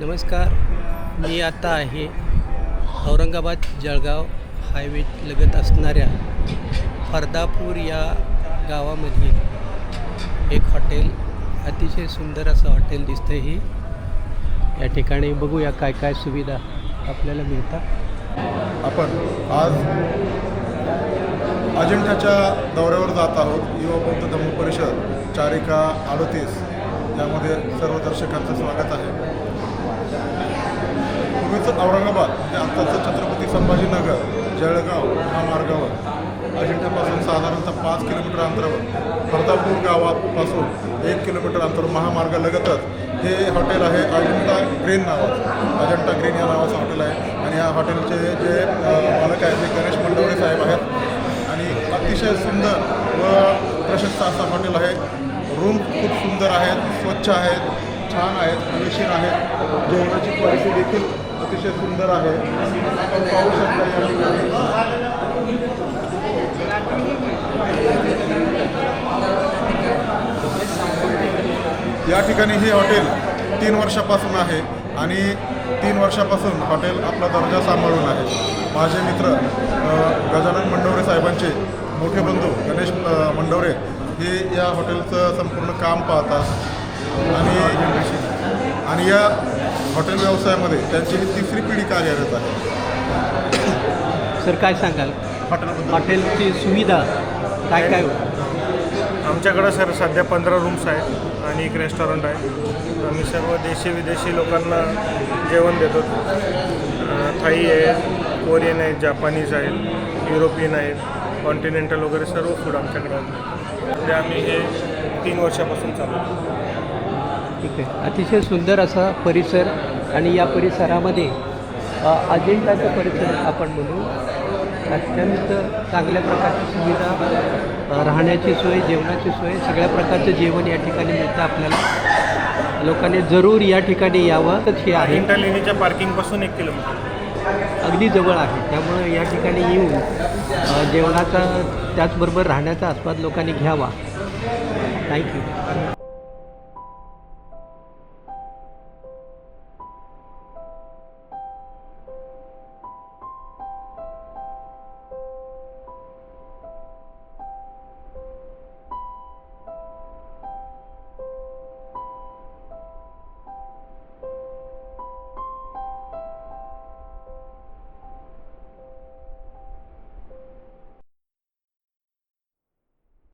नमस्कार. मी आता आहे औरंगाबाद जळगाव हायवे लगत असणाऱ्या फर्दापूर या गावामध्ये एक हॉटेल, अतिशय सुंदर असं हॉटेल दिसतं. ही या ठिकाणी बघूया काय काय सुविधा आपल्याला मिळतात. आपण आज अजिंठ्याच्या दौऱ्यावर जात आहोत. युवा बौद्ध धम्म परिषद चारिका 38 यामध्ये सर्व दर्शकांचं स्वागत आहे. पूर्वीचं औरंगाबाद म्हणजे आत्ताचं छत्रपती संभाजीनगर जळगाव महामार्गावर अजिंठ्यापासून साधारणतः 5 किलोमीटर अंतरावर फर्दापूर गावापासून 1 किलोमीटर अंतरावर महामार्गालगतच हे हॉटेल आहे अजिंठा ग्रीन नावाचं. अजिंठा ग्रीन या नावाचं हॉटेल आहे आणि या हॉटेलचे जे मालक आहेत ते गणेश मंडवळे साहेब आहेत आणि अतिशय सुंदर व प्रशस्त असं हॉटेल आहे. रूम खूप सुंदर आहेत, स्वच्छ आहेत, छान आहेत, हवेशीर आहेत. जेवणाची क्वालिटी देखील अतिशय सुंदर आहे. आपण पाहू शकता या ठिकाणी या ठिकाणी हे हॉटेल 3 वर्षापासून आहे आणि 3 वर्षापासून हॉटेल आपला दर्जा सांभाळून आहे. माझे मित्र गजानन मंडवरे साहेबांचे मोठे बंधू गणेश मंडवरे हे या हॉटेलचं संपूर्ण काम पाहतात आणि या हॉटेल व्यवसायामध्ये त्यांची ही 3री पिढी कार्यरत आहे. सर काय सांगाल हॉटेलची सुविधा काय काय आमच्याकडं सर सध्या 15 रूम्स आहेत आणि एक रेस्टॉरंट आहे. आम्ही सर्व देशी विदेशी लोकांना जेवण देतो. थाई आहे, कोरियन आहे, जापानीज आहेत, युरोपियन आहेत, कॉन्टिनेंटल वगैरे सर्व फूड आमच्याकडं आहे. ते आम्ही हे 3 वर्षापासून चालवतो. ठीक आहे. अतिशय सुंदर असा परिसर आणि या परिसरामध्ये अजिंठाचा परिसर आपण म्हणू अत्यंत चांगल्या प्रकारची सुविधा, राहण्याची सोय, जेवणाची सोय, सगळ्या प्रकारचं जेवण या ठिकाणी मिळतं आपल्याला. लोकांनी जरूर या ठिकाणी यावं. तर हे आहे अजिंठा लेणीच्या पार्किंगपासून 1 किलोमीटर अगदी जवळ आहे. त्यामुळे या ठिकाणी येऊन जेवणाचा त्याचबरोबर राहण्याचा आस्वाद लोकांनी घ्यावा. थँक्यू.